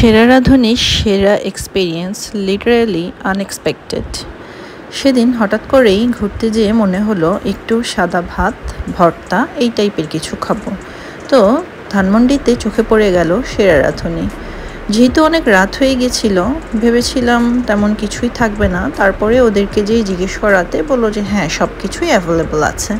সেরা রাঁধুনির সেরা experience literally unexpected. সেদিন হঠাৎ করেই ঘুরতে যেয়ে মনে হলো একটু সাদা ভাত ভর্তা এই টাইপের কিছু খাবো। তো ধানমন্ডিতে চোখে পড়ে গেল সেরা রাঁধুনি। যেহেতু অনেক রাত হয়ে গেছিল, ভেবেছিলাম তেমন কিছুই থাকবে না, তারপরে ওদেরকে যেয়ে জিজ্ঞেস করাতে বললো যে হ্যাঁ সব কিছুই অ্যাভেলেবল আছে।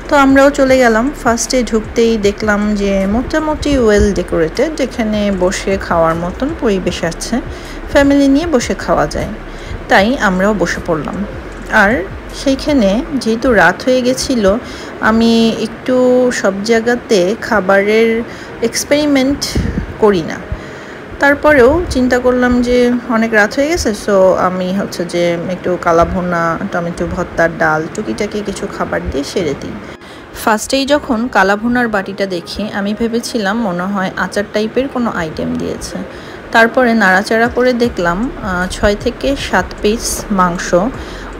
তো আমরাও চলে গেলাম। ফার্স্টে ঢুকতেই দেখলাম যে মোটামুটি ওয়েল ডেকোরেটেড, এখানে বসে খাওয়ার মতন পরিবেশ আছে, ফ্যামিলি নিয়ে বসে খাওয়া যায়। তাই আমরাও বসে পড়লাম। আর সেইখানে যেহেতু রাত হয়ে গেছিল, আমি একটু সব জায়গাতে খাবারের এক্সপেরিমেন্ট করি না, তারপরেও চিন্তা করলাম যে অনেক রাত হয়ে গেছে, সো আমি যে একটু কালাভুনা, টমেটো ভর্তার ডাল, টুকিটাকি কিছু খাবার দিয়ে সেরে দিই। ফার্স্টেই যখন কালাভুনার বাটিটা দেখি আমি ভেবেছিলাম মনে হয় আচার টাইপের কোনো আইটেম দিয়েছে। তারপরে নাড়াচাড়া করে দেখলাম 6 থেকে 7 পিস মাংস,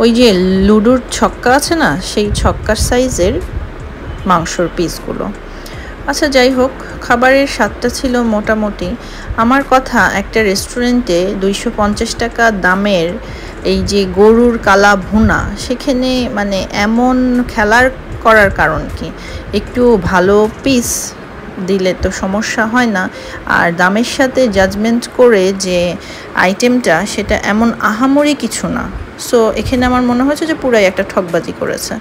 ওই যে লুডোর ছক্কা আছে না, সেই ছক্কার সাইজের মাংসর পিসগুলো। আচ্ছা যাই হোক, খাবারের স্বাদটা ছিল মোটামুটি। আমার কথা, একটা রেস্টুরেন্টে 250 টাকা দামের এই যে গরুর কালা ভুনা, সেখানে মানে এমন খেলার করার কারণ কি? একটু ভালো পিস দিলে তো সমস্যা হয় না। আর দামের সাথে জাজমেন্ট করে যে আইটেমটা, সেটা এমন আহামরি কিছু না। সো এখানে আমার মনে হয়েছে যে পুরাই একটা ঠকবাজি করেছে।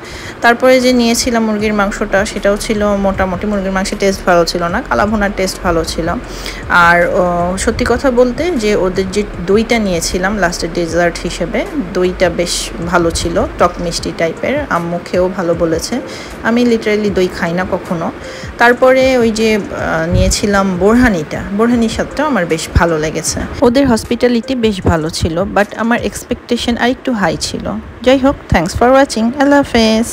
তারপরে যে নিয়েছিলাম মুরগির মাংসটা, সেটাও ছিল মোটামুটি। মুরগির মাংসের টেস্ট ভালো ছিল না, কালাভুনার টেস্ট ভালো ছিল। আর সত্যি কথা বলতে যে ওদের যে দইটা নিয়েছিলাম লাস্টের ডেজার্ট হিসেবে, দইটা বেশ ভালো ছিল, টক মিষ্টি টাইপের। আম্মু খেয়েও ভালো বলেছে। আমি লিটারালি দই খাই না কখনো। তারপরে ওই যে নিয়েছিলাম বোরহানির স্বাদটাও আমার বেশ ভালো লেগেছে। ওদের হসপিটালিটি বেশ ভালো ছিল, বাট আমার এক্সপেকটেশন আর একটু হাই ছিল। যাই হোক, থ্যাঙ্কস ফর ওয়াচিং। আল্লাহ হাফেজ।